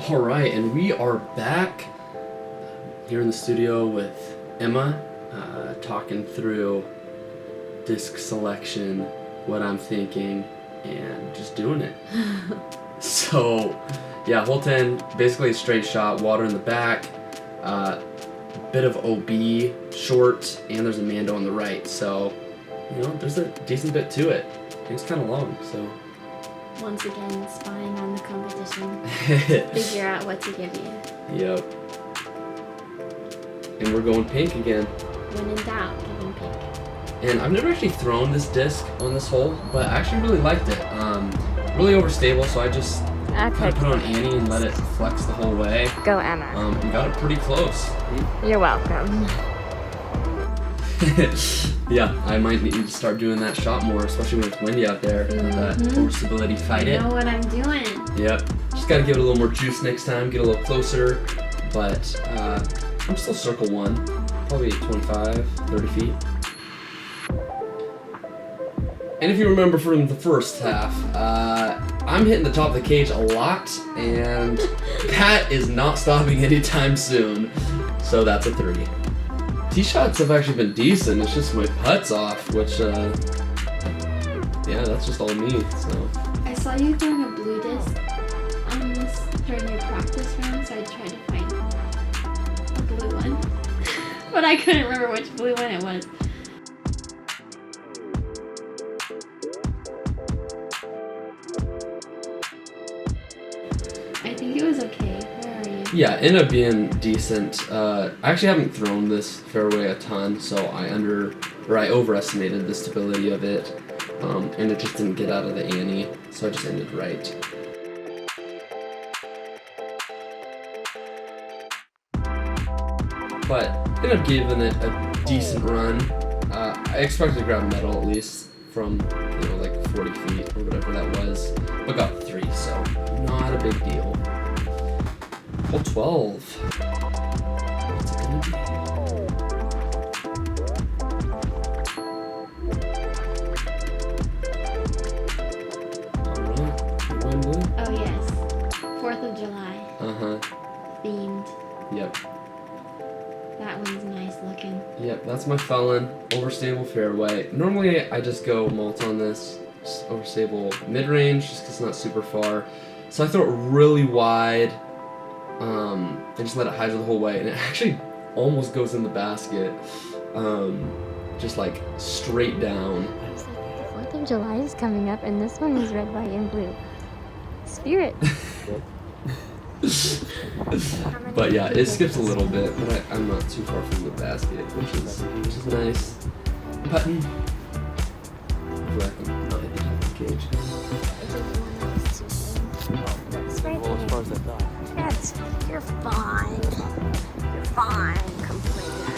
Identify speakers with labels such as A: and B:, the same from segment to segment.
A: All right, and we are back here in the studio with Emma, talking through disc selection, what I'm thinking, and just doing it. So, yeah, hole 10, basically a straight shot, water in the back, bit of OB, short, and there's a Mando on the right. So, you know, there's a decent bit to it. It's kind of long, so.
B: Once again, spying on the competition. Figure out what to give you.
A: Yep. And we're going pink again.
B: When in doubt, give him pink.
A: And I've never actually thrown this disc on this hole, but I actually really liked it. Really overstable, so I just kind of put it on Annie and let it flex the whole way.
C: Go, Emma.
A: And got it pretty close.
C: You're welcome.
A: Yeah, I might need to start doing that shot more, especially when it's windy out there. That overstability, fight it.
B: I know what I'm doing.
A: Yep. Just gotta give it a little more juice next time, get a little closer. But I'm still circle one, probably 25, 30 feet. And if you remember from the first half, I'm hitting the top of the cage a lot, and that is not stopping anytime soon. So that's a 3. Tee shots have actually been decent, it's just my putts off, which, yeah, that's just all me, so.
B: I saw you throwing a blue disc on this during your practice round, so I tried to find a blue one. But I couldn't remember which blue one it was. I think it was okay. Where are you?
A: Yeah, ended up being decent. I actually haven't thrown this fairway a ton, so I overestimated the stability of it, and it just didn't get out of the Annie, so I just ended right. But ended up giving it a decent run. I expected to grab medal at least from, you know, like 40 feet or whatever that was, but got 3, so not a big deal. Hole 12. What's it gonna be? Alright, you're going blue?
B: Oh yes, 4th of July.
A: Uh-huh.
B: Themed.
A: Yep.
B: That one's nice looking.
A: Yep, that's my felon. Overstable fairway. Normally I just go mult on this. Just overstable mid-range, just because it's not super far. So I throw it really wide. I just let it hydro the whole way, and it actually almost goes in the basket. Just like straight down.
C: The 4th of July is coming up, and this one is red, white, and blue. Spirit.
A: But yeah, it skips a little bit, but I'm not too far from the basket, which is nice. Putting. Hopefully I can not hit the top of the cage.
C: Well, as far as I thought. Yes, you're fine. You're fine, complainer.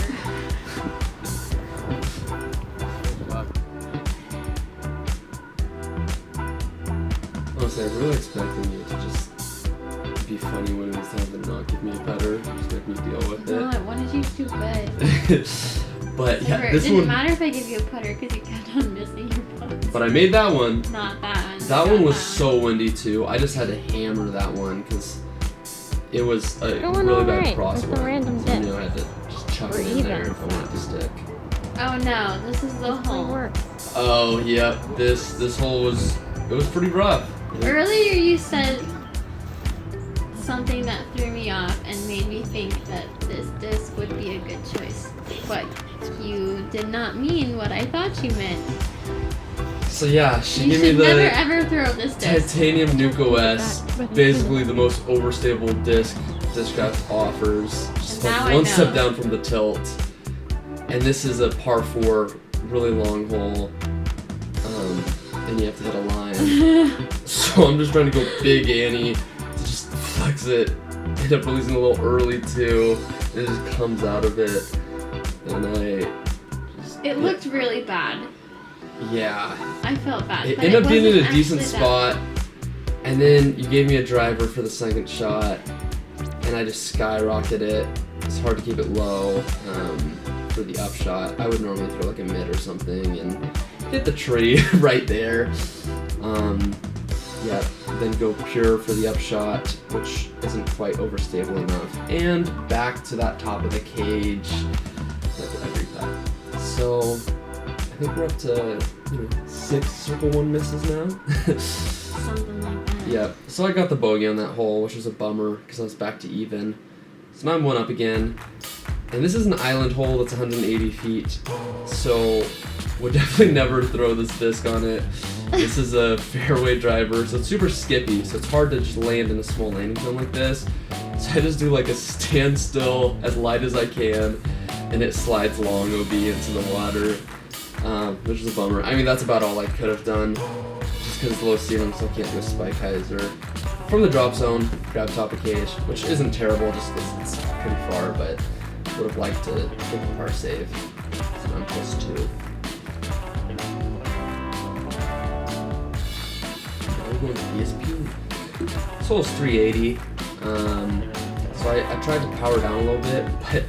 A: Honestly, I'm really expecting you to just be funny when it's time to not give me a putter, just make me deal with
B: No,
A: it.
B: I wanted you to do good.
A: But yeah,
B: It
A: this
B: didn't
A: one.
B: matter if I gave you a putter because you kept on missing your putts.
A: But I made that one.
B: Not that one.
A: That one was so windy too. I just had to hammer that one because it was a
C: Going
A: really
C: all
A: bad
C: right
A: crosswind.
C: with the random
A: So I knew
C: dip.
A: I had to just chuck
C: We're
A: it in there
C: even.
A: if I wanted to stick.
B: Oh no, this is the
C: Hopefully
B: hole.
C: works.
A: Oh yep, this hole was pretty rough.
B: Earlier you said something that threw me off and made me think that this disc would be a good choice. But you did not mean what I thought you meant.
A: So yeah, she
B: You
A: gave me
B: should
A: the
B: never ever throw this disc.
A: Titanium Nuke OS, basically the most overstable disc Discraft offers. Just
B: Now
A: like
B: I
A: one step
B: know.
A: down from the tilt. And this is a par 4, really long hole. And you have to hit a line. So I'm just trying to go big Annie to just flex it. End up releasing a little early too. And it just comes out of it. And
B: It looked really bad.
A: yeah.
B: I felt bad.
A: It
B: but
A: ended up being in a
B: wasn't
A: decent
B: actually that
A: spot, and then you gave me a driver for the second shot, and I just skyrocketed it. It's hard to keep it low for the upshot. I would normally throw like a mid or something and hit the tree right there. Yep. Then go pure for the upshot, which isn't quite overstable enough. And back to that top of the cage, like every putt. So I think we're up to 6 circle 1 misses now.
B: Something like that.
A: Yep. So I got the bogey on that hole, which was a bummer because I was back to even. So now I'm 1 up again. And this is an island hole that's 180 feet. So would definitely never throw this disc on it. This is a fairway driver, so it's super skippy, so it's hard to just land in a small landing zone like this. So I just do like a standstill as light as I can, and it slides long OB into the water, which is a bummer. I mean, that's about all I could have done, just because it's low ceiling, so I can't do a spike hyzer. From the drop zone, grab top of cage, which isn't terrible just because it's pretty far, but would have liked to get the par save. So I'm +2. Going to ESP. This hole is 380. So I tried to power down a little bit, but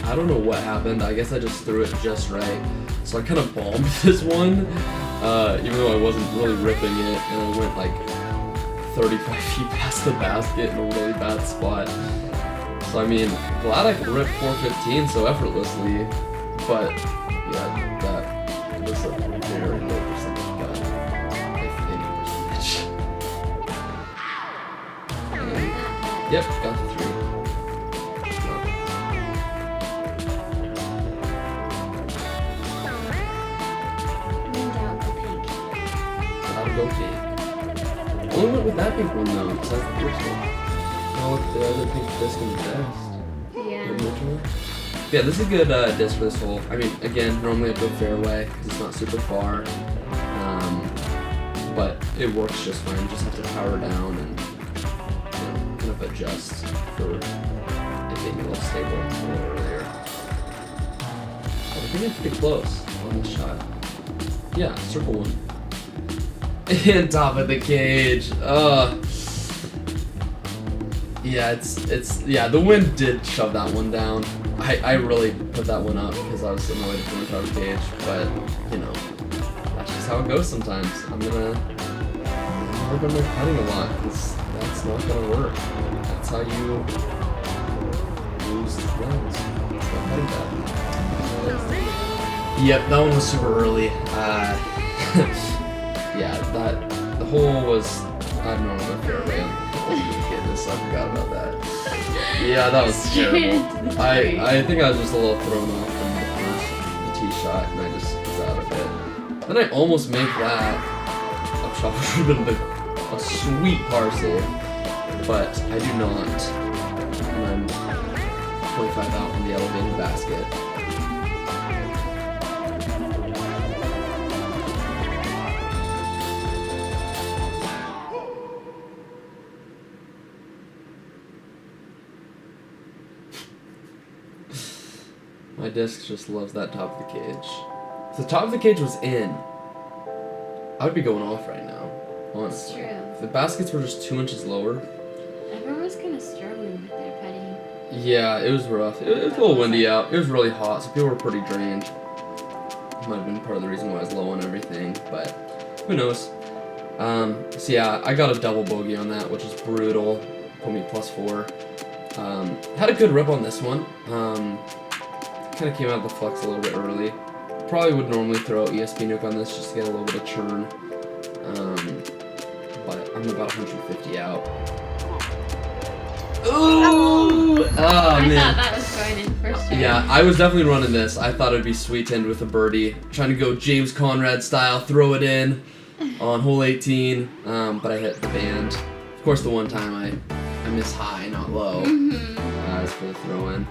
A: I don't know what happened. I guess I just threw it just right. So I kind of bombed this one, even though I wasn't really ripping it, and I went like 35 feet past the basket in a really bad spot. So I mean, glad I could rip 415 so effortlessly, but yeah, that was a very low percentage putt, if any percentage. Yep, got the 3. Gotta go pink. Only went with that pink one though, because that's the first one. I'll look at the other pink disc in the best.
B: Yeah.
A: Yeah, this is a good disc for this hole. I mean, again, normally I'd go fairway because it's not super far, but it works just fine. You just have to power down and kind of adjust for it being a little stable a little earlier. But I think it's pretty close on this shot. Yeah, circle 1. And top of the cage. Yeah, yeah, the wind did shove that one down. I really put that one up because I was annoyed at the top of the cage, but that's just how it goes sometimes. I'm gonna work on my putting a lot because that's not gonna work. That's how you lose rounds. It's not putting bad. Yep, that one was super early. Yeah, the hole was, I don't know, the fairway on this, I forgot about that. Yeah, that was terrible. I think I was just a little thrown off from the tee shot, and I just was out of it. Then I almost make that upshot, which would have been a sweet par save, but I do not. And I'm 25 out on the elevated basket. My disc just loves that top of the cage. If the top of the cage was in, I would be going off right now, honestly.
B: It's true.
A: If the baskets were just 2 inches lower.
B: Everyone was kind of struggling with their putting.
A: Yeah, it was rough. It was a little windy out. It was really hot, so people were pretty drained. Might have been part of the reason why I was low on everything, but who knows. So yeah, I got a double bogey on that, which is brutal. Put me +4. Had a good rip on this one. Kind of came out of the flex a little bit early. Probably would normally throw ESP nuke on this just to get a little bit of churn. But I'm about 150 out. Ooh! Oh,
B: I
A: man.
B: thought that was going in for sure.
A: Yeah, I was definitely running this. I thought it'd be sweet to end with a birdie. Trying to go James Conrad style, throw it in on hole 18, but I hit the band. Of course, the one time I missed high, not low. As for the throw in.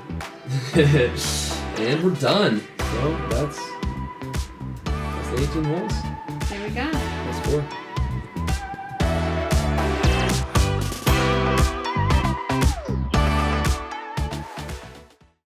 A: And we're done. So that's the 18 holes.
B: There we go.
A: That's 4.